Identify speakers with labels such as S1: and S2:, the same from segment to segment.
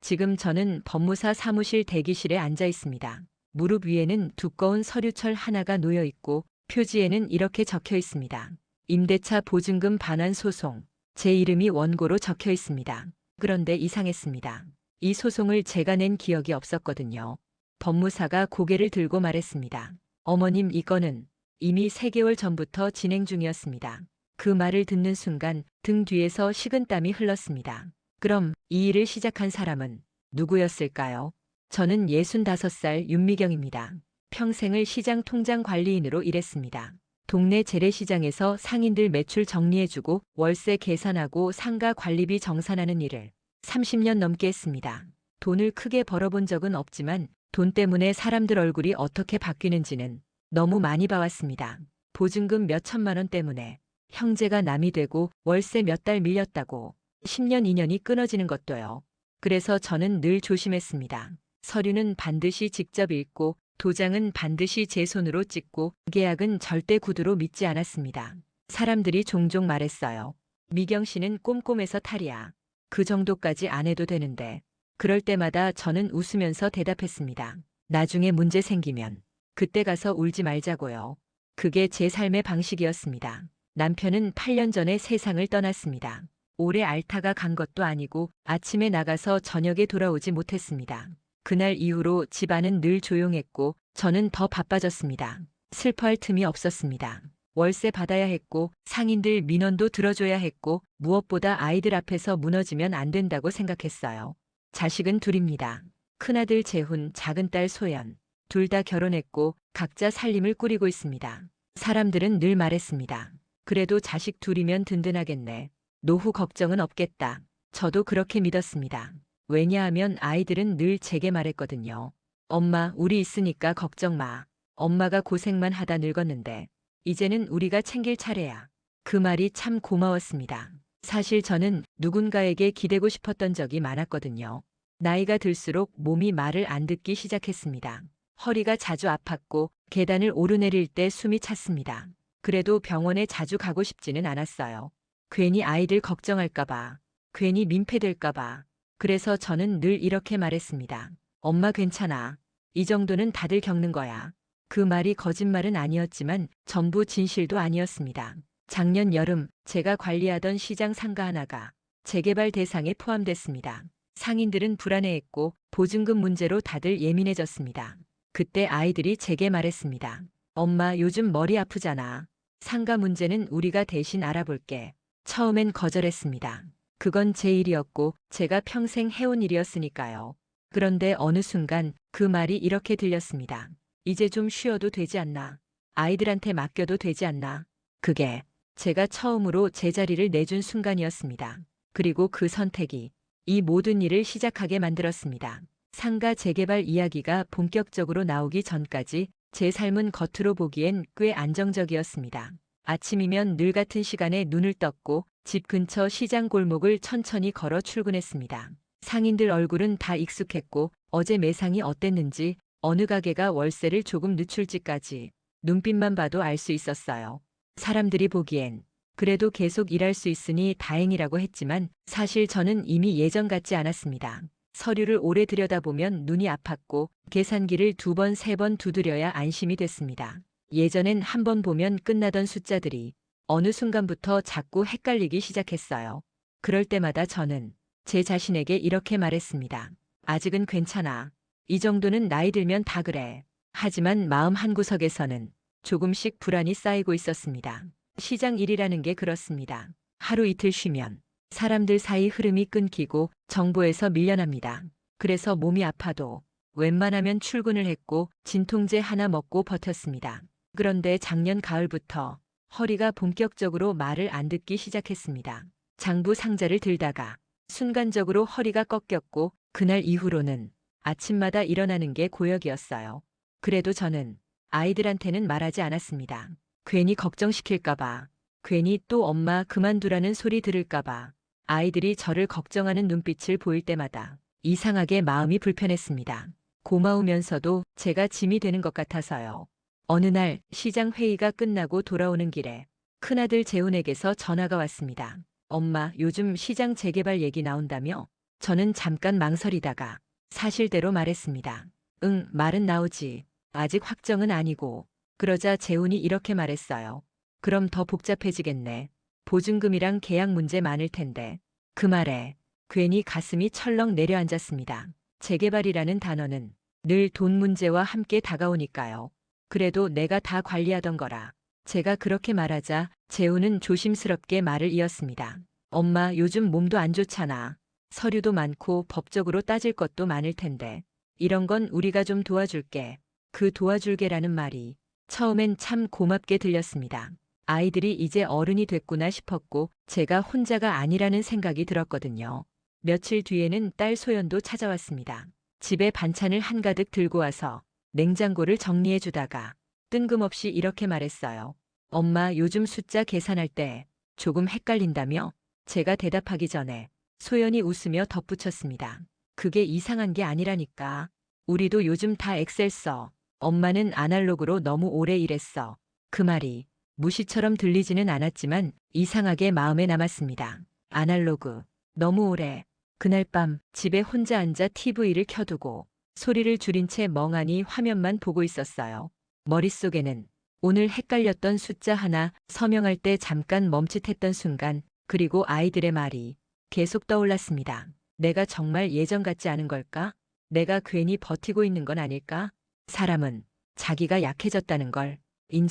S1: 지금 저는 법무사 사무실 대기실에 앉아 있습니다. 무릎 위에는 두꺼운 서류철 하나가 놓여 있고 표지에는 이렇게 적혀 있습니다. 임대차 보증금 반환 소송. 제 이름이 원고로 적혀 있습니다. 그런데 이상했습니다. 이 소송을 제가 낸 기억이 없었거든요. 법무사가 고개를 들고 말했습니다. 어머님, 이 건은 이미 3개월 전부터 진행 중이었습니다. 그 말을 듣는 순간 등 뒤에서 식은땀이 흘렀습니다. 그럼 이 일을 시작한 사람은 누구였을까요? 저는 65살 윤미경입니다. 평생을 시장 통장 관리인으로 일했습니다. 동네 재래시장에서 상인들 매출 정리해주고 월세 계산하고 상가 관리비 정산하는 일을 30년 넘게 했습니다. 돈을 크게 벌어본 적은 없지만 돈 때문에 사람들 얼굴이 어떻게 바뀌는지는 너무 많이 봐왔습니다. 보증금 몇 천만 원 때문에 형제가 남이 되고 월세 몇 달 밀렸다고 10년 인연이 끊어지는 것도요. 그래서 저는 늘 조심했습니다. 서류는 반드시 직접 읽고 도장은 반드시 제 손으로 찍고 계약은 절대 구두로 믿지 않았습니다. 사람들이 종종 말했어요. 미경 씨는 꼼꼼해서 탈이야. 그 정도까지 안 해도 되는데. 그럴 때마다 저는 웃으면서 대답했습니다. 나중에 문제 생기면 그때 가서 울지 말자고요. 그게 제 삶의 방식이었습니다. 남편은 8년 전에 세상을 떠났습니다. 오래 앓다가 간 것도 아니고 아침에 나가서 저녁에 돌아오지 못했습니다. 그날 이후로 집안은 늘 조용했고 저는 더 바빠졌습니다. 슬퍼할 틈이 없었습니다. 월세 받아야 했고 상인들 민원도 들어줘야 했고 무엇보다 아이들 앞에서 무너지면 안 된다고 생각했어요. 자식은 둘입니다. 큰아들 재훈, 작은딸 소연. 둘 다 결혼했고 각자 살림을 꾸리고 있습니다. 사람들은 늘 말했습니다. 그래도 자식 둘이면 든든하겠네. 노후 걱정은 없겠다. 저도 그렇게 믿었습니다. 왜냐하면 아이들은 늘 제게 말했거든요. 엄마, 우리 있으니까 걱정 마. 엄마가 고생만 하다 늙었는데 이제는 우리가 챙길 차례야. 그 말이 참 고마웠습니다. 사실 저는 누군가에게 기대고 싶었던 적이 많았거든요. 나이가 들수록 몸이 말을 안 듣기 시작했습니다. 허리가 자주 아팠고 계단을 오르내릴 때 숨이 찼습니다. 그래도 병원에 자주 가고 싶지는 않았어요. 괜히 아이들 걱정할까봐, 괜히 민폐될까봐. 그래서 저는 늘 이렇게 말했습니다. 엄마 괜찮아. 이 정도는 다들 겪는 거야. 그 말이 거짓말은 아니었지만 전부 진실도 아니었습니다. 작년 여름 제가 관리하던 시장 상가 하나가 재개발 대상에 포함됐습니다. 상인들은 불안해했고 보증금 문제로 다들 예민해졌습니다. 그때 아이들이 제게 말했습니다. 엄마, 요즘 머리 아프잖아. 상가 문제는 우리가 대신 알아볼게. 처음엔 거절했습니다. 그건 제 일이었고 제가 평생 해온 일이었으니까요. 그런데 어느 순간 그 말이 이렇게 들렸습니다. 이제 좀 쉬어도 되지 않나? 아이들한테 맡겨도 되지 않나? 그게 제가 처음으로 제 자리를 내준 순간이었습니다. 그리고 그 선택이 이 모든 일을 시작하게 만들었습니다. 상가 재개발 이야기가 본격적으로 나오기 전까지 제 삶은 겉으로 보기엔 꽤 안정적이었습니다. 아침이면 늘 같은 시간에 눈을 떴고 집 근처 시장 골목을 천천히 걸어 출근했습니다. 상인들 얼굴은 다 익숙했고 어제 매상이 어땠는지 어느 가게가 월세를 조금 늦출지까지 눈빛만 봐도 알 수 있었어요. 사람들이 보기엔 그래도 계속 일할 수 있으니 다행이라고 했지만 사실 저는 이미 예전 같지 않았습니다. 서류를 오래 들여다보면 눈이 아팠고 계산기를 2번, 3번 두드려야 안심이 됐습니다. 예전엔 한 번 보면 끝나던 숫자들이 어느 순간부터 자꾸 헷갈리기 시작했어요. 그럴 때마다 저는 제 자신에게 이렇게 말했습니다. 아직은 괜찮아. 이 정도는 나이 들면 다 그래. 하지만 마음 한구석에서는 조금씩 불안이 쌓이고 있었습니다. 시장 일이라는 게 그렇습니다. 하루 이틀 쉬면 사람들 사이 흐름이 끊기고 정보에서 밀려납니다. 그래서 몸이 아파도 웬만하면 출근을 했고 진통제 하나 먹고 버텼습니다. 그런데 작년 가을부터 허리가 본격적으로 말을 안 듣기 시작했습니다. 장부 상자를 들다가 순간적으로 허리가 꺾였고 그날 이후로는 아침마다 일어나는 게 고역이었어요. 그래도 저는 아이들한테는 말하지 않았습니다. 괜히 걱정시킬까봐, 괜히 또 엄마 그만두라는 소리 들을까봐. 아이들이 저를 걱정하는 눈빛을 보일 때마다 이상하게 마음이 불편했습니다. 고마우면서도 제가 짐이 되는 것 같아서요. 어느 날 시장 회의가 끝나고 돌아오는 길에 큰아들 재훈에게서 전화가 왔습니다. 엄마, 요즘 시장 재개발 얘기 나온다며? 저는 잠깐 망설이다가 사실대로 말했습니다. 응, 말은 나오지. 아직 확정은 아니고. 그러자 재훈이 이렇게 말했어요. 그럼 더 복잡해지겠네. 보증금이랑 계약 문제 많을 텐데. 그 말에 괜히 가슴이 철렁 내려앉았습니다. 재개발이라는 단어는 늘 돈 문제와 함께 다가오니까요. 그래도 내가 다 관리하던 거라. 제가 그렇게 말하자 재훈은 조심스럽게 말을 이었습니다. 엄마, 요즘 몸도 안 좋잖아. 서류도 많고 법적으로 따질 것도 많을 텐데. 이런 건 우리가 좀 도와줄게. 그 도와줄게라는 말이 처음엔 참 고맙게 들렸습니다. 아이들이 이제 어른이 됐구나 싶었고 제가 혼자가 아니라는 생각이 들었거든요. 며칠 뒤에는 딸 소연도 찾아왔습니다. 집에 반찬을 한가득 들고 와서 냉장고를 정리해 주다가 뜬금없이 이렇게 말했어요. 엄마, 요즘 숫자 계산할 때 조금 헷갈린다며? 제가 대답하기 전에 소연이 웃으며 덧붙였습니다. 그게 이상한 게 아니라니까. 우리도 요즘 다 엑셀 써. 엄마는 아날로그로 너무 오래 일했어. 그 말이 무시처럼 들리지는 않았지만 이상하게 마음에 남았습니다. 아날로그. 너무 오래. 그날 밤 집에 혼자 앉아 TV를 켜두고 소리를 줄인 채 멍하니 화면만 보고 있었어요. 머릿속에는 오늘 헷갈렸던 숫자 하나 서명할 때 잠깐 멈칫했던 순간, 그리고 아이들의 말이 계속 떠올랐습니다. 내가 정말 예전 같지 않은 걸까? 내가 괜히 버티고 있는 건 아닐까? 사람은 자기가 약해졌다는 걸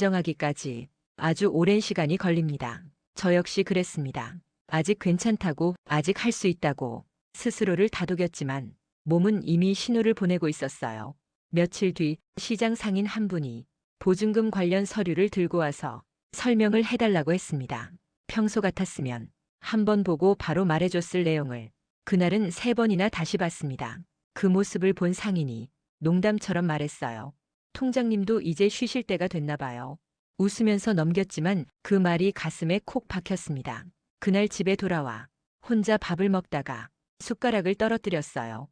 S1: 인정하기까지 아주 오랜 시간이 걸립니다. 저 역시 그랬습니다. 아직 괜찮다고, 아직 할 수 있다고 스스로를 다독였지만 몸은 이미 신호를 보내고 있었어요. 며칠 뒤 시장 상인 한 분이 보증금 관련 서류를 들고 와서 설명을 해달라고 했습니다. 평소 같았으면 한 번 보고 바로 말해줬을 내용을 그날은 3번이나 다시 봤습니다. 그 모습을 본 상인이 농담처럼 말했어요. 통장님도 이제 쉬실 때가 됐나 봐요. 웃으면서 넘겼지만 그 말이 가슴에 콕 박혔습니다. 그날 집에 돌아와 혼자 밥을 먹다가 숟가락을 떨어뜨렸어요.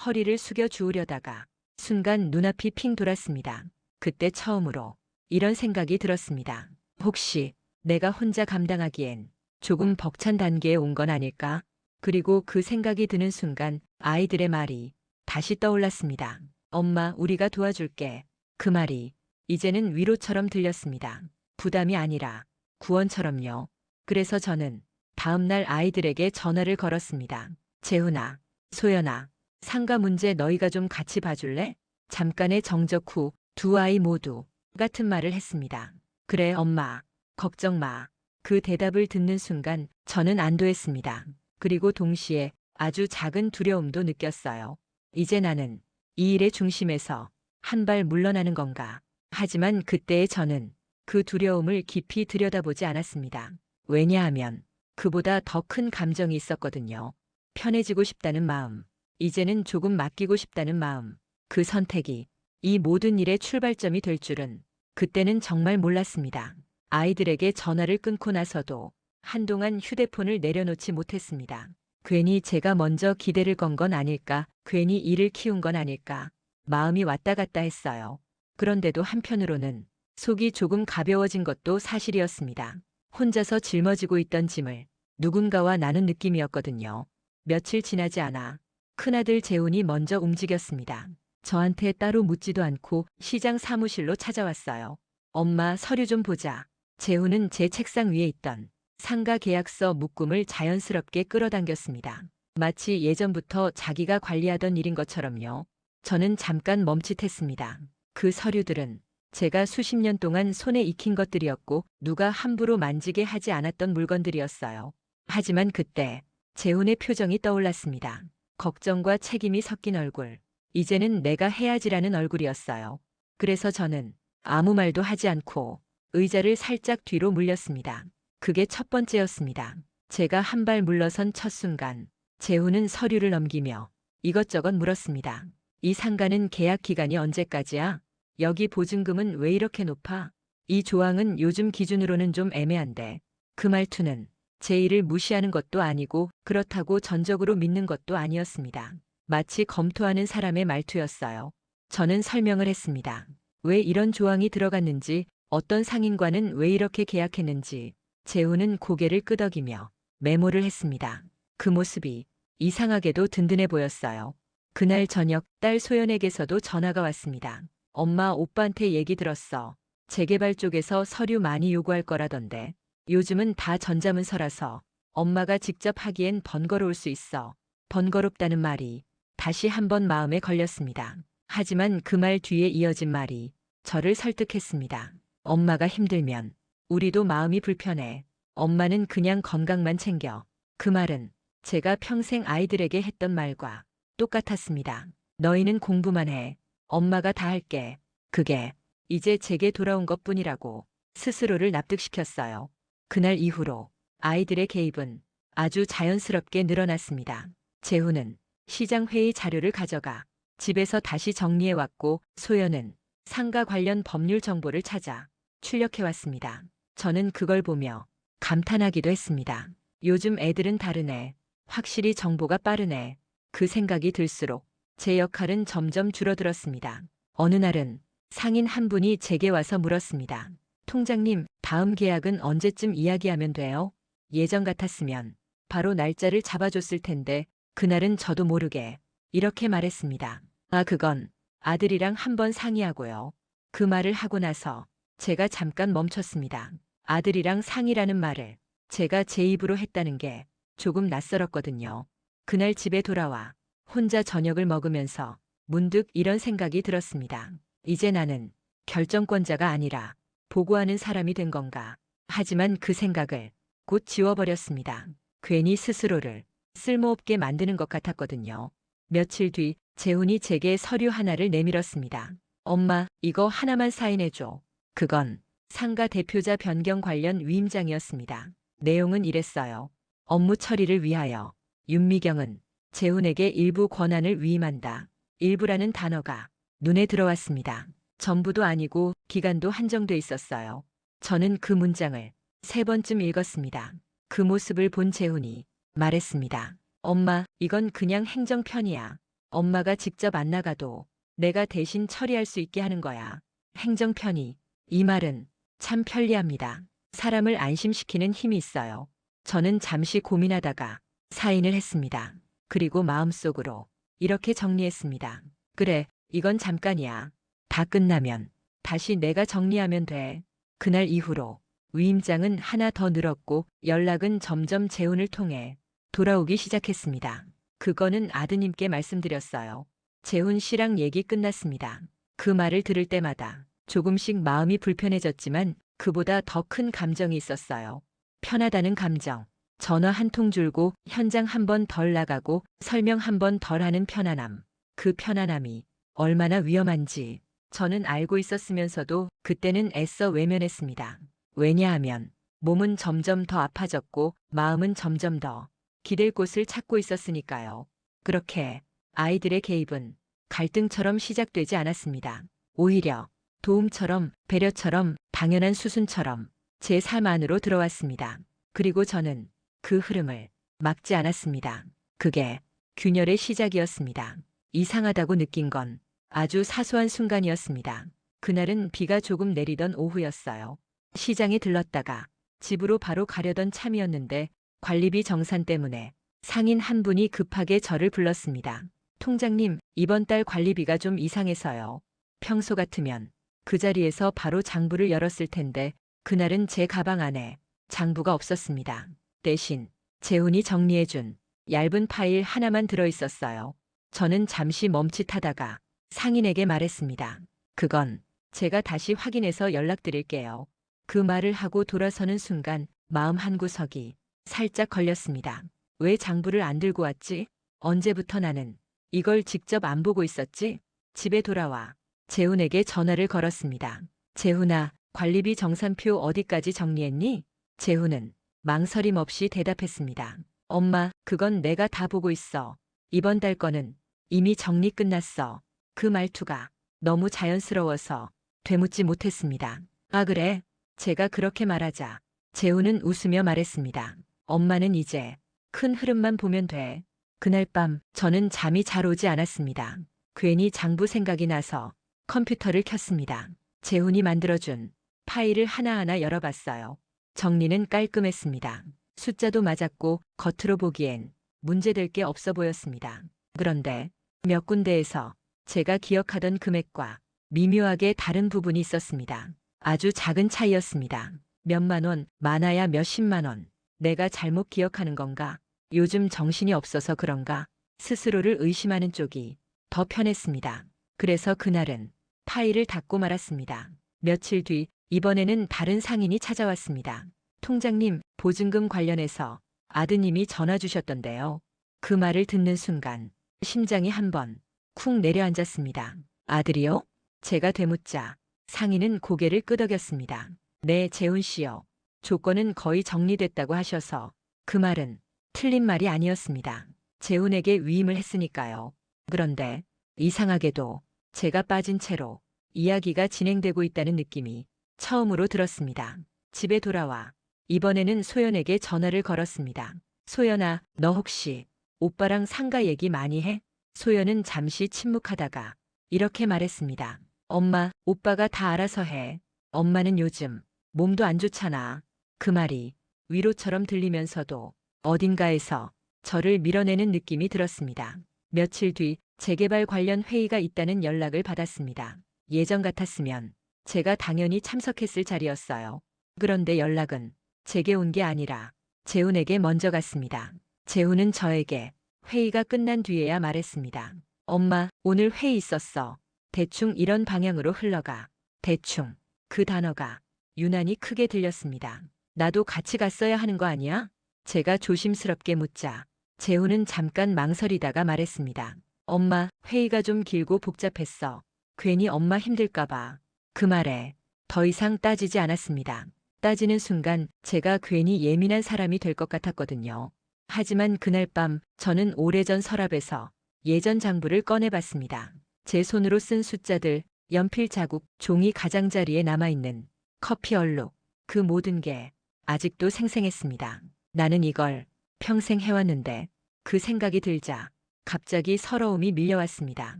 S1: 허리를 숙여 주우려다가 순간 눈앞이 핑 돌았습니다. 그때 처음으로 이런 생각이 들었습니다. 혹시 내가 혼자 감당하기엔 조금 벅찬 단계에 온 건 아닐까? 그리고 그 생각이 드는 순간 아이들의 말이 다시 떠올랐습니다. 엄마, 우리가 도와줄게. 그 말이 이제는 위로처럼 들렸습니다. 부담이 아니라 구원처럼요. 그래서 저는 다음 날 아이들에게 전화를 걸었습니다. 재훈아, 소연아, 상가 문제 너희가 좀 같이 봐줄래? 잠깐의 정적 후 두 아이 모두 같은 말을 했습니다. 그래, 엄마. 걱정 마. 그 대답을 듣는 순간 저는 안도했습니다. 그리고 동시에 아주 작은 두려움도 느꼈어요. 이제 나는 이 일의 중심에서 한 발 물러나는 건가? 하지만 그때의 저는 그 두려움을 깊이 들여다보지 않았습니다. 왜냐하면 그보다 더 큰 감정이 있었거든요. 편해지고 싶다는 마음, 이제는 조금 맡기고 싶다는 마음, 그 선택이 이 모든 일의 출발점이 될 줄은 그때는 정말 몰랐습니다. 아이들에게 전화를 끊고 나서도 한동안 휴대폰을 내려놓지 못했습니다. 괜히 제가 먼저 기대를 건 건 아닐까, 괜히 일을 키운 건 아닐까, 마음이 왔다 갔다 했어요. 그런데도 한편으로는 속이 조금 가벼워진 것도 사실이었습니다. 혼자서 짊어지고 있던 짐을 누군가와 나눈 느낌이었거든요. 며칠 지나지 않아 큰아들 재훈이 먼저 움직였습니다. 저한테 따로 묻지도 않고 시장 사무실로 찾아왔어요. 엄마, 서류 좀 보자. 재훈은 제 책상 위에 있던 상가 계약서 묶음을 자연스럽게 끌어당겼습니다. 마치 예전부터 자기가 관리하던 일인 것처럼요. 저는 잠깐 멈칫했습니다. 그 서류들은 제가 수십 년 동안 손에 익힌 것들이었고 누가 함부로 만지게 하지 않았던 물건들이었어요. 하지만 그때 재훈의 표정이 떠올랐습니다. 걱정과 책임이 섞인 얼굴. 이제는 내가 해야지라는 얼굴이었어요. 그래서 저는 아무 말도 하지 않고 의자를 살짝 뒤로 물렸습니다. 그게 첫 번째였습니다. 제가 한 발 물러선 첫 순간 재훈은 서류를 넘기며 이것저것 물었습니다. 이 상가는 계약 기간이 언제까지야? 여기 보증금은 왜 이렇게 높아? 이 조항은 요즘 기준으로는 좀 애매한데. 그 말투는 제 일을 무시하는 것도 아니고 그렇다고 전적으로 믿는 것도 아니었습니다. 마치 검토하는 사람의 말투였어요. 저는 설명을 했습니다. 왜 이런 조항이 들어갔는지, 어떤 상인과는 왜 이렇게 계약했는지. 재훈은 고개를 끄덕이며 메모를 했습니다. 그 모습이 이상하게도 든든해 보였어요. 그날 저녁 딸 소연에게서도 전화가 왔습니다. 엄마, 오빠한테 얘기 들었어. 재개발 쪽에서 서류 많이 요구할 거라던데. 요즘은 다 전자문서라서 엄마가 직접 하기엔 번거로울 수 있어. 번거롭다는 말이 다시 한번 마음에 걸렸습니다. 하지만 그 말 뒤에 이어진 말이 저를 설득했습니다. 엄마가 힘들면 우리도 마음이 불편해. 엄마는 그냥 건강만 챙겨. 그 말은 제가 평생 아이들에게 했던 말과 똑같았습니다. 너희는 공부만 해. 엄마가 다 할게. 그게 이제 제게 돌아온 것뿐이라고 스스로를 납득시켰어요. 그날 이후로 아이들의 개입은 아주 자연스럽게 늘어났습니다. 재훈은 시장 회의 자료를 가져가 집에서 다시 정리해왔고 소연은 상가 관련 법률 정보를 찾아 출력해왔습니다. 저는 그걸 보며 감탄하기도 했습니다. 요즘 애들은 다르네. 확실히 정보가 빠르네. 그 생각이 들수록 제 역할은 점점 줄어들었습니다. 어느 날은 상인 한 분이 제게 와서 물었습니다. 통장님, 다음 계약은 언제쯤 이야기하면 돼요? 예전 같았으면 바로 날짜를 잡아줬을 텐데 그날은 저도 모르게 이렇게 말했습니다. 아, 그건 아들이랑 한번 상의하고요. 그 말을 하고 나서 제가 잠깐 멈췄습니다. 아들이랑 상의라는 말을 제가 제 입으로 했다는 게 조금 낯설었거든요. 그날 집에 돌아와 혼자 저녁을 먹으면서 문득 이런 생각이 들었습니다. 이제 나는 결정권자가 아니라 보고하는 사람이 된 건가. 하지만 그 생각을 곧 지워버렸습니다. 괜히 스스로를 쓸모없게 만드는 것 같았거든요. 며칠 뒤 재훈이 제게 서류 하나를 내밀었습니다. 엄마, 이거 하나만 사인해줘. 그건 상가 대표자 변경 관련 위임장이었습니다. 내용은 이랬어요. 업무 처리를 위하여 윤미경은 재훈에게 일부 권한을 위임한다. 일부라는 단어가 눈에 들어왔습니다. 전부도 아니고 기간도 한정돼 있었어요. 저는 그 문장을 3번쯤 읽었습니다. 그 모습을 본 재훈이 말했습니다. 엄마, 이건 그냥 행정편이야. 엄마가 직접 안 나가도 내가 대신 처리할 수 있게 하는 거야. 행정편의. 이 말은 참 편리합니다. 사람을 안심시키는 힘이 있어요. 저는 잠시 고민하다가 사인을 했습니다. 그리고 마음속으로 이렇게 정리했습니다. 그래, 이건 잠깐이야. 다 끝나면 다시 내가 정리하면 돼. 그날 이후로 위임장은 하나 더 늘었고 연락은 점점 재훈을 통해 돌아오기 시작했습니다. 그거는 아드님께 말씀드렸어요. 재훈 씨랑 얘기 끝났습니다. 그 말을 들을 때마다 조금씩 마음이 불편해졌지만 그보다 더 큰 감정이 있었어요. 편하다는 감정. 전화 한 통 줄고 현장 한 번 덜 나가고 설명 한 번 덜 하는 편안함. 그 편안함이 얼마나 위험한지 저는 알고 있었으면서도 그때는 애써 외면했습니다. 왜냐하면 몸은 점점 더 아파졌고 마음은 점점 더 기댈 곳을 찾고 있었으니까요. 그렇게 아이들의 개입은 갈등처럼 시작되지 않았습니다. 오히려 도움처럼, 배려처럼, 당연한 수순처럼 제 삶 안으로 들어왔습니다. 그리고 저는 그 흐름을 막지 않았습니다. 그게 균열의 시작이었습니다. 이상하다고 느낀 건 아주 사소한 순간이었습니다. 그날은 비가 조금 내리던 오후였어요. 시장에 들렀다가 집으로 바로 가려던 참이었는데 관리비 정산 때문에 상인 한 분이 급하게 저를 불렀습니다. 통장님, 이번 달 관리비가 좀 이상해서요. 평소 같으면 그 자리에서 바로 장부를 열었을 텐데 그날은 제 가방 안에 장부가 없었습니다. 대신 재훈이 정리해준 얇은 파일 하나만 들어있었어요. 저는 잠시 멈칫하다가 상인에게 말했습니다. 그건 제가 다시 확인해서 연락드릴게요. 그 말을 하고 돌아서는 순간 마음 한구석이 살짝 걸렸습니다. 왜 장부를 안 들고 왔지? 언제부터 나는 이걸 직접 안 보고 있었지? 집에 돌아와 재훈에게 전화를 걸었습니다. 재훈아, 관리비 정산표 어디까지 정리했니? 재훈은 망설임 없이 대답했습니다. 엄마, 그건 내가 다 보고 있어. 이번 달 거는 이미 정리 끝났어. 그 말투가 너무 자연스러워서 되묻지 못했습니다. 아, 그래? 제가 그렇게 말하자 재훈은 웃으며 말했습니다. 엄마는 이제 큰 흐름만 보면 돼. 그날 밤 저는 잠이 잘 오지 않았습니다. 괜히 장부 생각이 나서 컴퓨터를 켰습니다. 재훈이 만들어준 파일을 하나하나 열어봤어요. 정리는 깔끔했습니다. 숫자도 맞았고 겉으로 보기엔 문제될 게 없어 보였습니다. 그런데 몇 군데에서 제가 기억하던 금액과 미묘하게 다른 부분이 있었습니다. 아주 작은 차이였습니다. 몇만 원, 많아야 몇십만 원. 내가 잘못 기억하는 건가? 요즘 정신이 없어서 그런가? 스스로를 의심하는 쪽이 더 편했습니다. 그래서 그날은 파일을 닫고 말았습니다. 며칠 뒤 이번에는 다른 상인이 찾아왔습니다. 통장님, 보증금 관련해서 아드님이 전화 주셨던데요. 그 말을 듣는 순간 심장이 한번 쿵 내려앉았습니다. 아들이요? 제가 되묻자 상인은 고개를 끄덕였습니다. 네, 재훈 씨요. 조건은 거의 정리됐다고 하셔서 그 말은 틀린 말이 아니었습니다. 재훈에게 위임을 했으니까요. 그런데 이상하게도 제가 빠진 채로 이야기가 진행되고 있다는 느낌이 처음으로 들었습니다. 집에 돌아와 이번에는 소연에게 전화를 걸었습니다. 소연아, 너 혹시 오빠랑 상가 얘기 많이 해? 소연은 잠시 침묵하다가 이렇게 말했습니다. 엄마, 오빠가 다 알아서 해. 엄마는 요즘 몸도 안 좋잖아. 그 말이 위로처럼 들리면서도 어딘가에서 저를 밀어내는 느낌이 들었습니다. 며칠 뒤 재개발 관련 회의가 있다는 연락을 받았습니다. 예전 같았으면 제가 당연히 참석했을 자리였어요. 그런데 연락은 제게 온 게 아니라 재훈에게 먼저 갔습니다. 재훈은 저에게 회의가 끝난 뒤에야 말했습니다. 엄마, 오늘 회의 있었어. 대충 이런 방향으로 흘러가. 대충. 그 단어가 유난히 크게 들렸습니다. 나도 같이 갔어야 하는 거 아니야? 제가 조심스럽게 묻자 재훈은 잠깐 망설이다가 말했습니다. 엄마, 회의가 좀 길고 복잡했어. 괜히 엄마 힘들까 봐. 그 말에 더 이상 따지지 않았습니다. 따지는 순간 제가 괜히 예민한 사람이 될 것 같았거든요. 하지만 그날 밤 저는 오래전 서랍에서 예전 장부를 꺼내봤습니다. 제 손으로 쓴 숫자들, 연필 자국, 종이 가장자리에 남아있는 커피 얼룩, 그 모든 게 아직도 생생했습니다. 나는 이걸 평생 해왔는데 그 생각이 들자 갑자기 서러움이 밀려왔습니다.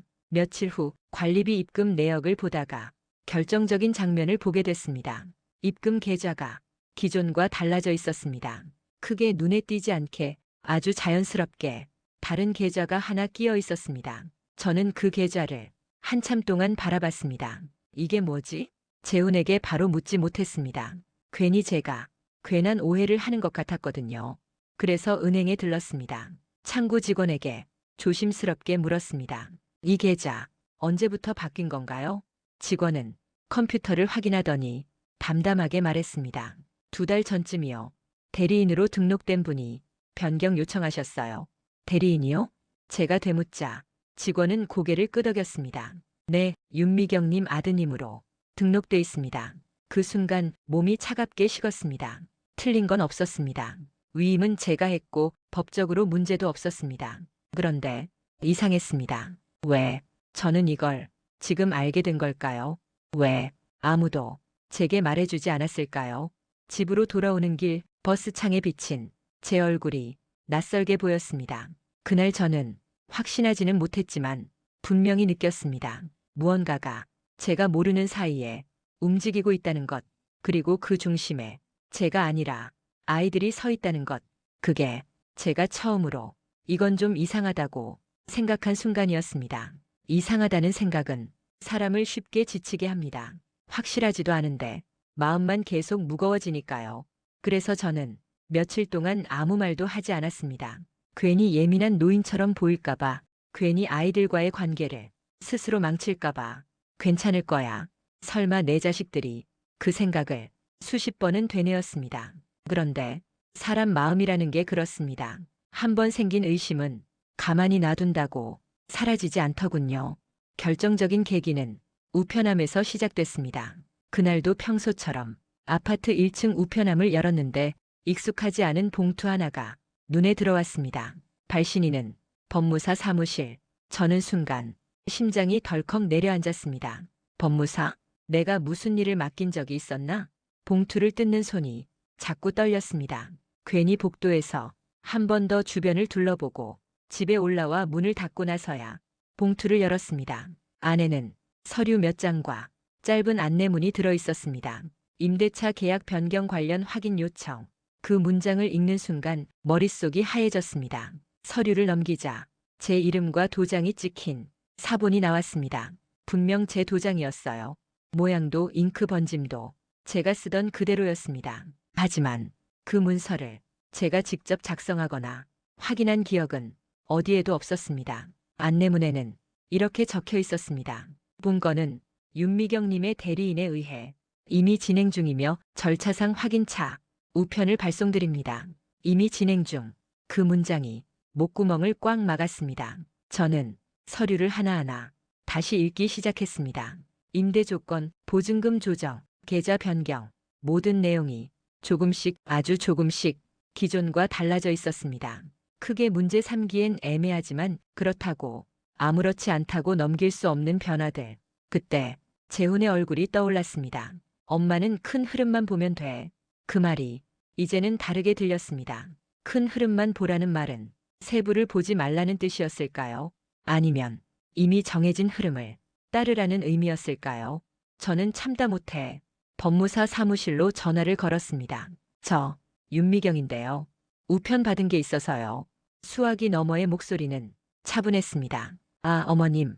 S1: 며칠 후 관리비 입금 내역을 보다가 결정적인 장면을 보게 됐습니다. 입금 계좌가 기존과 달라져 있었습니다. 크게 눈에 띄지 않게 아주 자연스럽게 다른 계좌가 하나 끼어 있었습니다. 저는 그 계좌를 한참 동안 바라봤습니다. 이게 뭐지? 재훈에게 바로 묻지 못했습니다. 괜히 제가 괜한 오해를 하는 것 같았거든요. 그래서 은행에 들렀습니다. 창구 직원에게 조심스럽게 물었습니다. 이 계좌 언제부터 바뀐 건가요? 직원은 컴퓨터를 확인하더니 담담하게 말했습니다. 2달 전쯤이요. 대리인으로 등록된 분이 변경 요청하셨어요. 대리인이요? 제가 되묻자 직원은 고개를 끄덕였습니다. 네, 윤미경님 아드님으로 등록돼 있습니다. 그 순간 몸이 차갑게 식었습니다. 틀린 건 없었습니다. 위임은 제가 했고 법적으로 문제도 없었습니다. 그런데 이상했습니다. 왜 저는 이걸 지금 알게 된 걸까요? 왜 아무도 제게 말해주지 않았을까요? 집으로 돌아오는 길 버스 창에 비친 제 얼굴이 낯설게 보였습니다. 그날 저는 확신하지는 못했지만 분명히 느꼈습니다. 무언가가 제가 모르는 사이에 움직이고 있다는 것, 그리고 그 중심에 제가 아니라 아이들이 서 있다는 것, 그게 제가 처음으로 이건 좀 이상하다고 생각한 순간이었습니다. 이상하다는 생각은 사람을 쉽게 지치게 합니다. 확실하지도 않은데 마음만 계속 무거워지니까요. 그래서 저는 며칠 동안 아무 말도 하지 않았습니다. 괜히 예민한 노인처럼 보일까봐, 괜히 아이들과의 관계를 스스로 망칠까봐. 괜찮을 거야. 설마 내 자식들이. 그 생각을 수십 번은 되뇌었습니다. 그런데 사람 마음이라는 게 그렇습니다. 한 번 생긴 의심은 가만히 놔둔다고 사라지지 않더군요. 결정적인 계기는 우편함에서 시작됐습니다. 그날도 평소처럼 아파트 1층 우편함을 열었는데 익숙하지 않은 봉투 하나가 눈에 들어왔습니다. 발신인은 법무사 사무실. 저는 순간 심장이 덜컥 내려앉았습니다. 법무사? 내가 무슨 일을 맡긴 적이 있었나? 봉투를 뜯는 손이 자꾸 떨렸습니다. 괜히 복도에서 한 번 더 주변을 둘러보고 집에 올라와 문을 닫고 나서야 봉투를 열었습니다. 안에는 서류 몇 장과 짧은 안내문이 들어 있었습니다. 임대차 계약 변경 관련 확인 요청. 그 문장을 읽는 순간 머릿속이 하얘졌습니다. 서류를 넘기자 제 이름과 도장이 찍힌 사본이 나왔습니다. 분명 제 도장이었어요. 모양도 잉크 번짐도 제가 쓰던 그대로였습니다. 하지만 그 문서를 제가 직접 작성하거나 확인한 기억은 어디에도 없었습니다. 안내문에는 이렇게 적혀 있었습니다. 본건은 윤미경님의 대리인에 의해 이미 진행 중이며 절차상 확인차 우편을 발송드립니다. 이미 진행 중. 그 문장이 목구멍을 꽉 막았습니다. 저는 서류를 하나하나 다시 읽기 시작했습니다. 임대 조건, 보증금 조정, 계좌 변경, 모든 내용이 조금씩 아주 조금씩 기존과 달라져 있었습니다. 크게 문제 삼기엔 애매하지만 그렇다고 아무렇지 않다고 넘길 수 없는 변화들. 그때 재훈의 얼굴이 떠올랐습니다. 엄마는 큰 흐름만 보면 돼. 그 말이 이제는 다르게 들렸습니다. 큰 흐름만 보라는 말은 세부를 보지 말라는 뜻이었을까요? 아니면 이미 정해진 흐름을 따르라는 의미였을까요? 저는 참다 못해 법무사 사무실로 전화를 걸었습니다. 저 윤미경인데요. 우편 받은 게 있어서요. 수화기 너머의 목소리는 차분했습니다. 아, 어머님,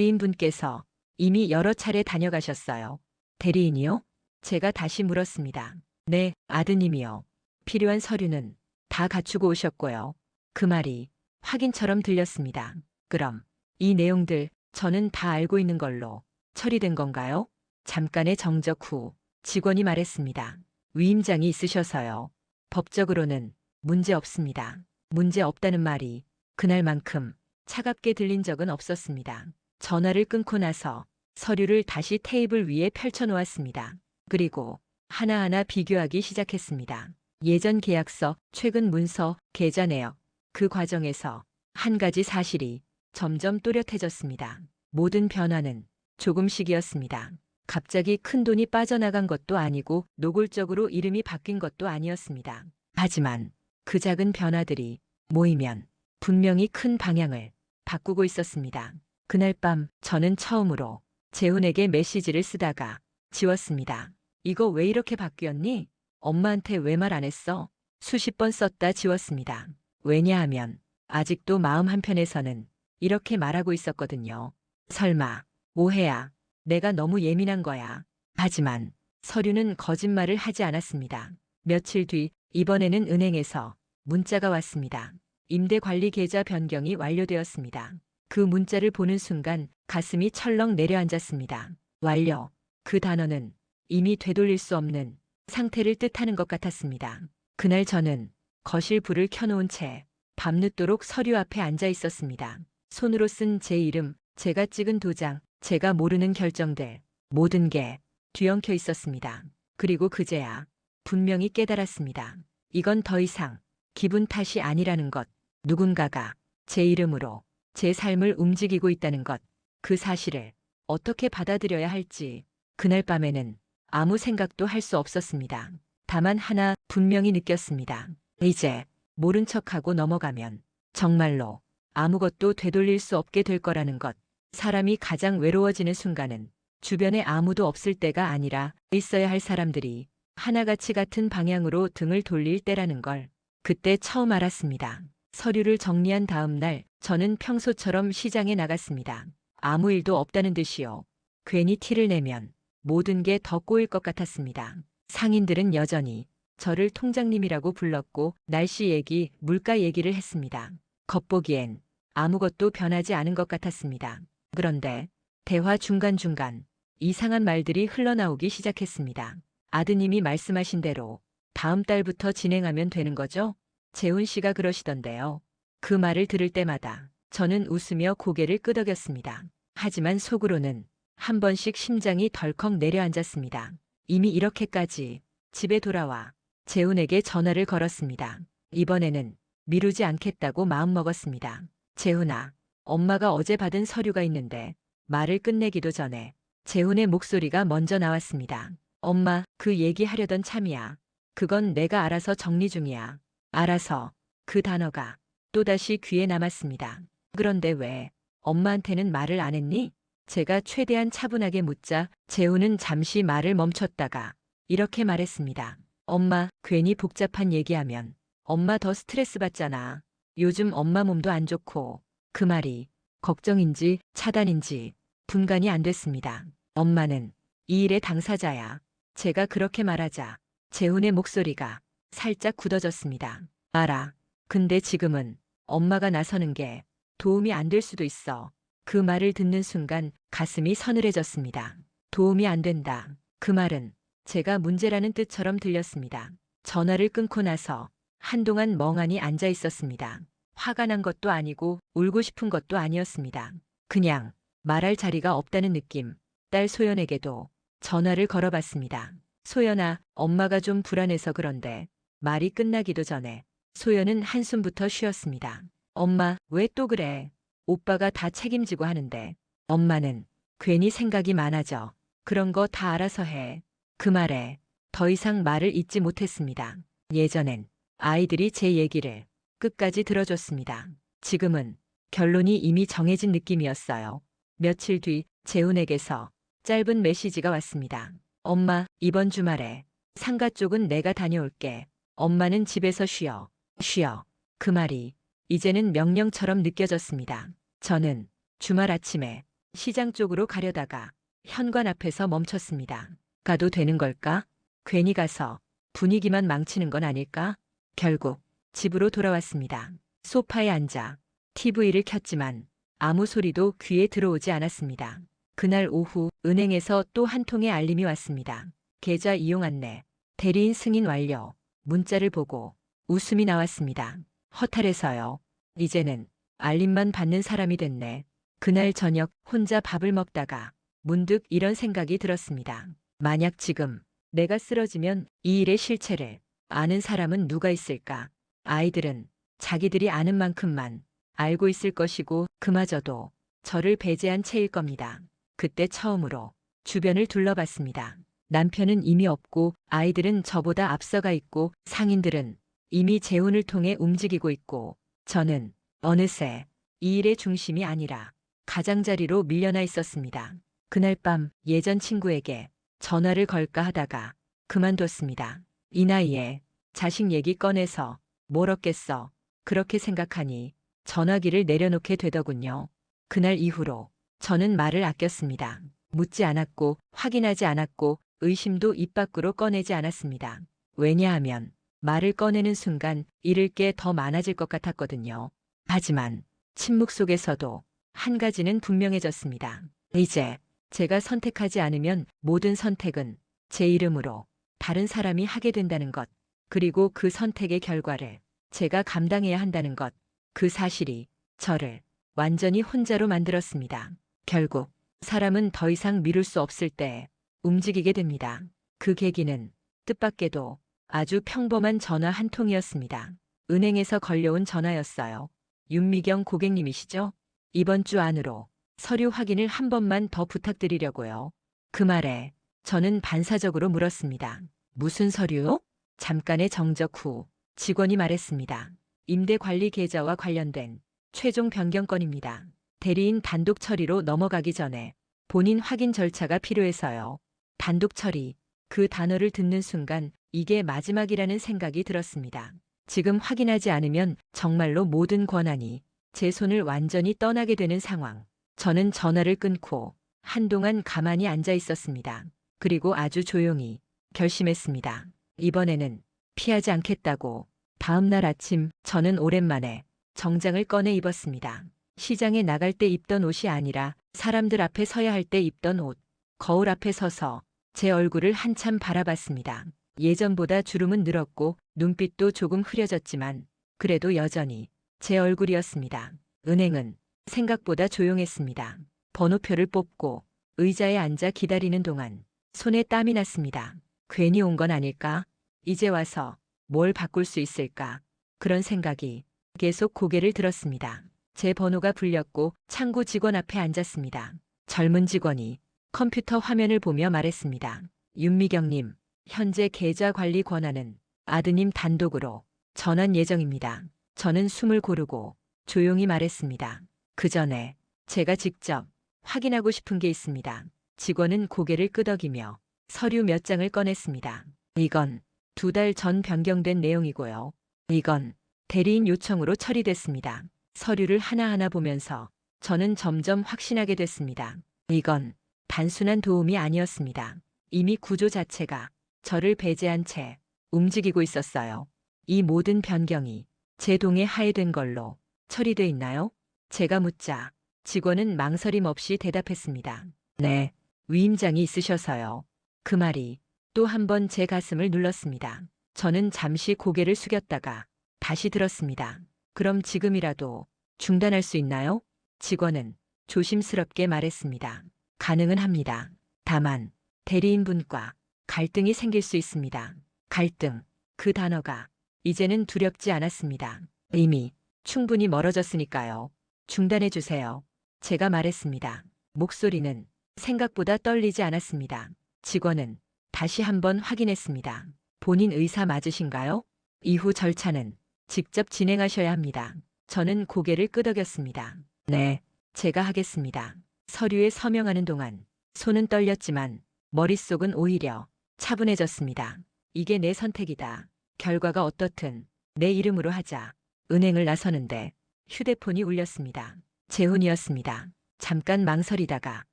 S1: 대리인분께서 이미 여러 차례 다녀가셨어요. 대리인이요? 제가 다시 물었습니다. 네, 아드님이요. 필요한 서류는 다 갖추고 오셨고요. 그 말이 확인처럼 들렸습니다. 그럼 이 내용들 저는 다 알고 있는 걸로 처리된 건가요? 잠깐의 정적 후 직원이 말했습니다. 위임장이 있으셔서요. 법적으로는 문제 없습니다. 문제 없다는 말이 그날만큼 차갑게 들린 적은 없었습니다. 전화를 끊고 나서 서류를 다시 테이블 위에 펼쳐놓았습니다. 그리고 하나하나 비교하기 시작했습니다. 예전 계약서, 최근 문서, 계좌 내역. 그 과정에서 한 가지 사실이 점점 또렷해졌습니다. 모든 변화는 조금씩이었습니다. 갑자기 큰 돈이 빠져나간 것도 아니고 노골적으로 이름이 바뀐 것도 아니었습니다. 하지만 그 작은 변화들이 모이면 분명히 큰 방향을 바꾸고 있었습니다. 그날 밤 저는 처음으로 재훈에게 메시지를 쓰다가 지웠습니다. 이거 왜 이렇게 바뀌었니? 엄마한테 왜 말 안 했어? 수십 번 썼다 지웠습니다. 왜냐하면 아직도 마음 한편에서는 이렇게 말하고 있었거든요. 설마, 오해야. 내가 너무 예민한 거야. 하지만 서류는 거짓말을 하지 않았습니다. 며칠 뒤 이번에는 은행에서 문자가 왔습니다. 임대관리 계좌 변경이 완료되었습니다. 그 문자를 보는 순간 가슴이 철렁 내려앉았습니다. 완료. 그 단어는 이미 되돌릴 수 없는 상태를 뜻하는 것 같았습니다. 그날 저는 거실 불을 켜놓은 채 밤늦도록 서류 앞에 앉아 있었습니다. 손으로 쓴 제 이름, 제가 찍은 도장, 제가 모르는 결정들, 모든 게 뒤엉켜 있었습니다. 그리고 그제야 분명히 깨달았습니다. 이건 더 이상 기분 탓이 아니라는 것, 누군가가 제 이름으로 제 삶을 움직이고 있다는 것, 그 사실을 어떻게 받아들여야 할지 그날 밤에는 아무 생각도 할 수 없었습니다. 다만 하나 분명히 느꼈습니다. 이제 모른 척하고 넘어가면 정말로 아무것도 되돌릴 수 없게 될 거라는 것. 사람이 가장 외로워지는 순간은 주변에 아무도 없을 때가 아니라 있어야 할 사람들이 하나같이 같은 방향으로 등을 돌릴 때라는 걸 그때 처음 알았습니다. 서류를 정리한 다음 날 저는 평소처럼 시장에 나갔습니다. 아무 일도 없다는 듯이요. 괜히 티를 내면 모든 게 더 꼬일 것 같았습니다. 상인들은 여전히 저를 통장님이라고 불렀고 날씨 얘기, 물가 얘기를 했습니다. 겉보기엔 아무것도 변하지 않은 것 같았습니다. 그런데 대화 중간중간 이상한 말들이 흘러나오기 시작했습니다. 아드님이 말씀하신 대로 다음 달부터 진행하면 되는 거죠? 재훈 씨가 그러시던데요. 그 말을 들을 때마다 저는 웃으며 고개를 끄덕였습니다. 하지만 속으로는 한 번씩 심장이 덜컥 내려앉았습니다. 이미 이렇게까지 집에 돌아와 재훈에게 전화를 걸었습니다. 이번에는 미루지 않겠다고 마음먹었습니다. 재훈아, 엄마가 어제 받은 서류가 있는데 말을 끝내기도 전에 재훈의 목소리가 먼저 나왔습니다. 엄마, 그 얘기하려던 참이야. 그건 내가 알아서 정리 중이야. 알아서. 그 단어가 또다시 귀에 남았습니다. 그런데 왜 엄마한테는 말을 안 했니? 제가 최대한 차분하게 묻자 재훈은 잠시 말을 멈췄다가 이렇게 말했습니다. 엄마, 괜히 복잡한 얘기하면 엄마 더 스트레스 받잖아. 요즘 엄마 몸도 안 좋고 그 말이 걱정인지 차단인지 분간이 안 됐습니다. 엄마는 이 일의 당사자야. 제가 그렇게 말하자 재훈의 목소리가 살짝 굳어졌습니다. 알아. 근데 지금은 엄마가 나서는 게 도움이 안 될 수도 있어. 그 말을 듣는 순간 가슴이 서늘해졌습니다. 도움이 안 된다. 그 말은 제가 문제라는 뜻처럼 들렸습니다. 전화를 끊고 나서 한동안 멍하니 앉아 있었습니다. 화가 난 것도 아니고 울고 싶은 것도 아니었습니다. 그냥 말할 자리가 없다는 느낌. 딸 소연에게도 전화를 걸어봤습니다. 소연아, 엄마가 좀 불안해서 그런데. 말이 끝나기도 전에 소연은 한숨부터 쉬었습니다. 엄마, 왜 또 그래? 오빠가 다 책임지고 하는데. 엄마는 괜히 생각이 많아져. 그런 거 다 알아서 해. 그 말에 더 이상 말을 잇지 못했습니다. 예전엔 아이들이 제 얘기를 끝까지 들어줬습니다. 지금은 결론이 이미 정해진 느낌이었어요. 며칠 뒤 재훈에게서 짧은 메시지가 왔습니다. 엄마, 이번 주말에 상가 쪽은 내가 다녀올게. 엄마는 집에서 쉬어. 쉬어. 그 말이 이제는 명령처럼 느껴졌습니다. 저는 주말 아침에 시장 쪽으로 가려다가 현관 앞에서 멈췄습니다. 가도 되는 걸까? 괜히 가서 분위기만 망치는 건 아닐까? 결국 집으로 돌아왔습니다. 소파에 앉아 TV를 켰지만 아무 소리도 귀에 들어오지 않았습니다. 그날 오후 은행에서 또 한 통의 알림이 왔습니다. 계좌 이용 안내, 대리인 승인 완료. 문자를 보고 웃음이 나왔습니다. 허탈해서요. 이제는 알림만 받는 사람이 됐네. 그날 저녁 혼자 밥을 먹다가 문득 이런 생각이 들었습니다. 만약 지금 내가 쓰러지면 이 일의 실체를 아는 사람은 누가 있을까? 아이들은 자기들이 아는 만큼만 알고 있을 것이고 그마저도 저를 배제한 채일 겁니다. 그때 처음으로 주변을 둘러봤습니다. 남편은 이미 없고 아이들은 저보다 앞서가 있고 상인들은 이미 재혼을 통해 움직이고 있고 저는 어느새 이 일의 중심이 아니라 가장자리로 밀려나 있었습니다. 그날 밤 예전 친구에게 전화를 걸까 하다가 그만뒀습니다. 이 나이에 자식 얘기 꺼내서 뭘 얻겠어. 그렇게 생각하니 전화기를 내려놓게 되더군요. 그날 이후로 저는 말을 아꼈습니다. 묻지 않았고 확인하지 않았고 의심도 입 밖으로 꺼내지 않았습니다. 왜냐하면 말을 꺼내는 순간 잃을 게 더 많아질 것 같았거든요. 하지만 침묵 속에서도 한 가지는 분명해졌습니다. 이제 제가 선택하지 않으면 모든 선택은 제 이름으로 다른 사람이 하게 된다는 것, 그리고 그 선택의 결과를 제가 감당해야 한다는 것, 그 사실이 저를 완전히 혼자로 만들었습니다. 결국 사람은 더 이상 미룰 수 없을 때 움직이게 됩니다. 그 계기는 뜻밖에도 아주 평범한 전화 한 통이었습니다. 은행에서 걸려온 전화였어요. 윤미경 고객님이시죠? 이번 주 안으로 서류 확인을 한 번만 더 부탁드리려고요. 그 말에 저는 반사적으로 물었습니다. 무슨 서류요? 잠깐의 정적 후 직원이 말했습니다. 임대관리 계좌와 관련된 최종 변경 건입니다. 대리인 단독 처리로 넘어가기 전에 본인 확인 절차가 필요해서요. 단독 처리, 그 단어를 듣는 순간 이게 마지막이라는 생각이 들었습니다. 지금 확인하지 않으면 정말로 모든 권한이 제 손을 완전히 떠나게 되는 상황. 저는 전화를 끊고 한동안 가만히 앉아 있었습니다. 그리고 아주 조용히 결심했습니다. 이번에는 피하지 않겠다고. 다음 날 아침 저는 오랜만에 정장을 꺼내 입었습니다. 시장에 나갈 때 입던 옷이 아니라 사람들 앞에 서야 할 때 입던 옷. 거울 앞에 서서 제 얼굴을 한참 바라봤습니다. 예전보다 주름은 늘었고 눈빛도 조금 흐려졌지만 그래도 여전히 제 얼굴이었습니다. 은행은 생각보다 조용했습니다. 번호표를 뽑고 의자에 앉아 기다리는 동안 손에 땀이 났습니다. 괜히 온 건 아닐까? 이제 와서 뭘 바꿀 수 있을까? 그런 생각이 계속 고개를 들었습니다. 제 번호가 불렸고 창구 직원 앞에 앉았습니다. 젊은 직원이 컴퓨터 화면을 보며 말했습니다. 윤미경님, 현재 계좌 관리 권한은 아드님 단독으로 전환 예정입니다. 저는 숨을 고르고 조용히 말했습니다. 그 전에 제가 직접 확인하고 싶은 게 있습니다. 직원은 고개를 끄덕이며 서류 몇 장을 꺼냈습니다. 이건 2달 전 변경된 내용이고요. 이건 대리인 요청으로 처리됐습니다. 서류를 하나하나 보면서 저는 점점 확신하게 됐습니다. 이건 단순한 도움이 아니었습니다. 이미 구조 자체가 저를 배제한 채 움직이고 있었어요. 이 모든 변경이 제 동에 하해된 걸로 처리돼 있나요? 제가 묻자 직원은 망설임 없이 대답했습니다. 네, 위임장이 있으셔서요. 그 말이 또 한 번 제 가슴을 눌렀습니다. 저는 잠시 고개를 숙였다가 다시 들었습니다. 그럼 지금이라도 중단할 수 있나요? 직원은 조심스럽게 말했습니다. 가능은 합니다. 다만 대리인분과 갈등이 생길 수 있습니다. 갈등, 그 단어가 이제는 두렵지 않았습니다. 이미 충분히 멀어졌으니까요. 중단해 주세요. 제가 말했습니다. 목소리는 생각보다 떨리지 않았습니다. 직원은 다시 한번 확인했습니다. 본인 의사 맞으신가요? 이후 절차는 직접 진행하셔야 합니다. 저는 고개를 끄덕였습니다. 네, 제가 하겠습니다. 서류에 서명하는 동안 손은 떨렸지만 머릿속은 오히려 차분해졌습니다. 이게 내 선택이다. 결과가 어떻든 내 이름으로 하자. 은행을 나서는데 휴대폰이 울렸습니다. 재훈이었습니다. 잠깐 망설이다가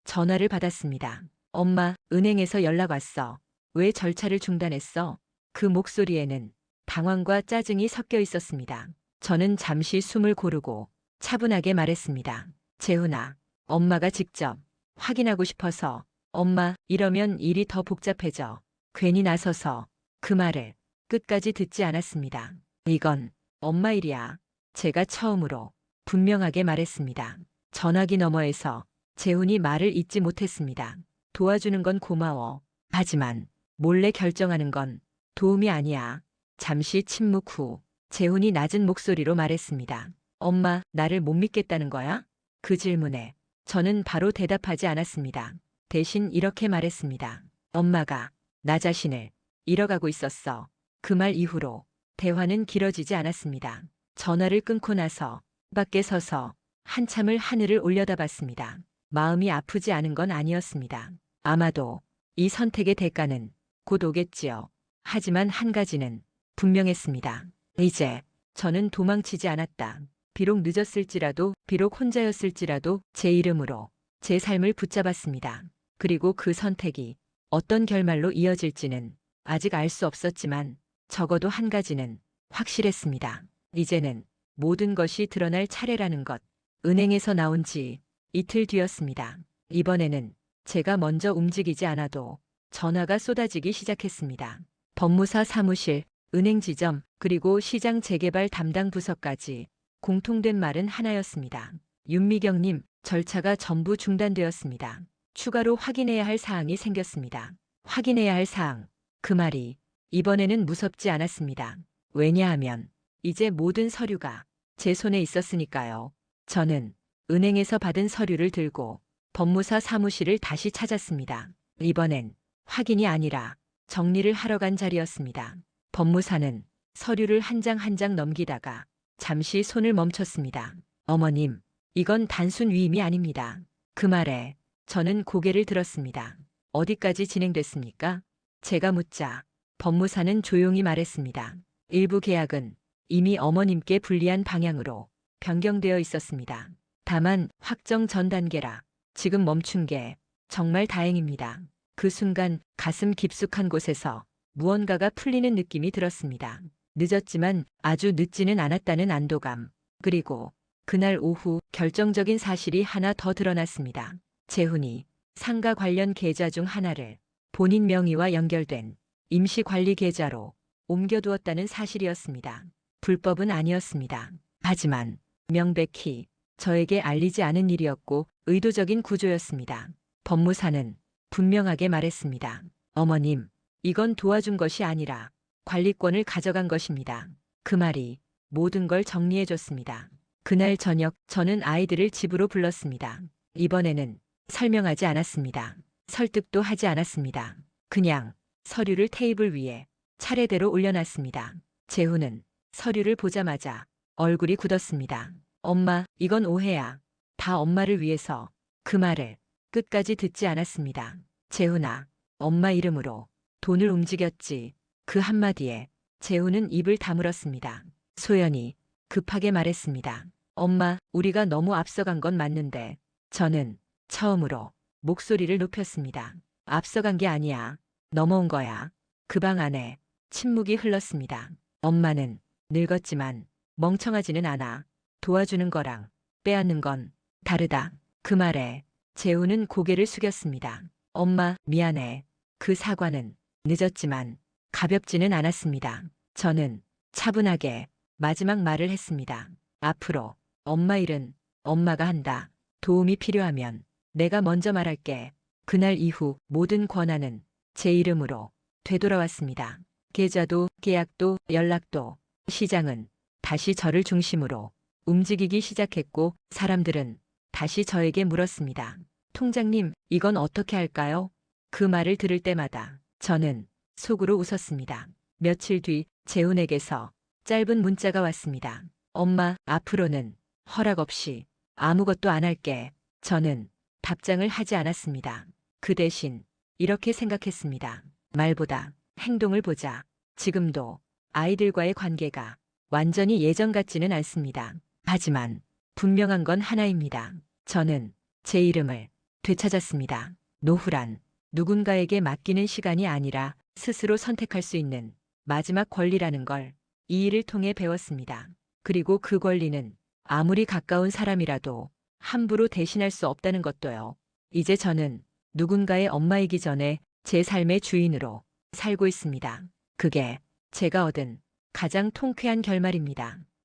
S1: 전화를 받았습니다. 엄마, 은행에서 연락 왔어. 왜 절차를 중단했어? 그 목소리에는 당황과 짜증이 섞여 있었습니다. 저는 잠시 숨을 고르고 차분하게 말했습니다. 재훈아, 엄마가 직접 확인하고 싶어서. 엄마, 이러면 일이 더 복잡해져. 괜히 나서서. 그 말을 끝까지 듣지 않았습니다. 이건 엄마 일이야. 제가 처음으로 분명하게 말했습니다. 전화기 너머에서 재훈이 말을 잇지 못했습니다. 도와주는 건 고마워. 하지만 몰래 결정하는 건 도움이 아니야. 잠시 침묵 후 재훈이 낮은 목소리로 말했습니다. 엄마, 나를 못 믿겠다는 거야? 그 질문에 저는 바로 대답하지 않았습니다. 대신 이렇게 말했습니다. 엄마가 나 자신을 잃어가고 있었어. 그 말 이후로 대화는 길어지지 않았습니다. 전화를 끊고 나서 밖에 서서 한참을 하늘을 올려다봤습니다. 마음이 아프지 않은 건 아니었습니다. 아마도 이 선택의 대가는 곧 오겠지요. 하지만 한 가지는 분명했습니다. 이제 저는 도망치지 않았다. 비록 늦었을지라도, 비록 혼자였을지라도 제 이름으로 제 삶을 붙잡았습니다. 그리고 그 선택이 어떤 결말로 이어질지는 아직 알 수 없었지만 적어도 한 가지는 확실했습니다. 이제는 모든 것이 드러날 차례라는 것. 은행에서 나온 지 이틀 뒤였습니다. 이번에는 제가 먼저 움직이지 않아도 전화가 쏟아지기 시작했습니다. 법무사 사무실, 은행 지점, 그리고 시장 재개발 담당 부서까지 공통된 말은 하나였습니다. 윤미경님, 절차가 전부 중단되었습니다. 추가로 확인해야 할 사항이 생겼습니다. 확인해야 할 사항. 그 말이 이번에는 무섭지 않았습니다. 왜냐하면 이제 모든 서류가 제 손에 있었으니까요. 저는 은행에서 받은 서류를 들고 법무사 사무실을 다시 찾았습니다. 이번엔 확인이 아니라 정리를 하러 간 자리였습니다. 법무사는 서류를 한 장 한 장 넘기다가 잠시 손을 멈췄습니다. 어머님, 이건 단순 위임이 아닙니다. 그 말에 저는 고개를 들었습니다. 어디까지 진행됐습니까? 제가 묻자 법무사는 조용히 말했습니다. 일부 계약은 이미 어머님께 불리한 방향으로 변경되어 있었습니다. 다만 확정 전 단계라 지금 멈춘 게 정말 다행입니다. 그 순간 가슴 깊숙한 곳에서 무언가가 풀리는 느낌이 들었습니다. 늦었지만 아주 늦지는 않았다는 안도감. 그리고 그날 오후 결정적인 사실이 하나 더 드러났습니다. 재훈이 상가 관련 계좌 중 하나를 본인 명의와 연결된 임시관리 계좌로 옮겨두었다는 사실이었습니다. 불법은 아니었습니다. 하지만 명백히 저에게 알리지 않은 일이었고 의도적인 구조였습니다. 법무사는 분명하게 말했습니다. 어머님, 이건 도와준 것이 아니라 관리권을 가져간 것입니다. 그 말이 모든 걸 정리해줬습니다. 그날 저녁 저는 아이들을 집으로 불렀습니다. 이번에는 설명하지 않았습니다. 설득도 하지 않았습니다. 그냥 서류를 테이블 위에 차례대로 올려놨습니다. 재훈은 서류를 보자마자 얼굴이 굳었습니다. 엄마, 이건 오해야. 다 엄마를 위해서. 그 말을 끝까지 듣지 않았습니다. 재훈아, 엄마 이름으로 돈을 움직였지. 그 한마디에 재훈은 입을 다물었습니다. 소연이 급하게 말했습니다. 엄마, 우리가 너무 앞서간 건 맞는데. 저는 처음으로 목소리를 높였습니다. 앞서간 게 아니야. 넘어온 거야. 그 방 안에 침묵이 흘렀습니다. 엄마는 늙었지만 멍청하지는 않아. 도와주는 거랑 빼앗는 건 다르다. 그 말에 재우는 고개를 숙였습니다. 엄마, 미안해. 그 사과는 늦었지만 가볍지는 않았습니다. 저는 차분하게 마지막 말을 했습니다. 앞으로 엄마 일은 엄마가 한다. 도움이 필요하면 내가 먼저 말할게. 그날 이후 모든 권한은 제 이름으로 되돌아왔습니다. 계좌도 계약도 연락도 시장은 다시 저를 중심으로 움직이기 시작했고 사람들은 다시 저에게 물었습니다. 통장님, 이건 어떻게 할까요? 그 말을 들을 때마다 저는 속으로 웃었습니다. 며칠 뒤 재훈에게서 짧은 문자가 왔습니다. 엄마, 앞으로는 허락 없이 아무것도 안 할게. 저는 답장을 하지 않았습니다. 그 대신 이렇게 생각했습니다. 말보다 행동을 보자. 지금도 아이들과의 관계가 완전히 예전 같지는 않습니다. 하지만 분명한 건 하나입니다. 저는 제 이름을 되찾았습니다. 노후란 누군가에게 맡기는 시간이 아니라 스스로 선택할 수 있는 마지막 권리라는 걸 이 일을 통해 배웠습니다. 그리고 그 권리는 아무리 가까운 사람이라도 함부로 대신할 수 없다는 것도요. 이제 저는 누군가의 엄마이기 전에 제 삶의 주인으로 살고 있습니다. 그게 제가 얻은 가장 통쾌한 결말입니다.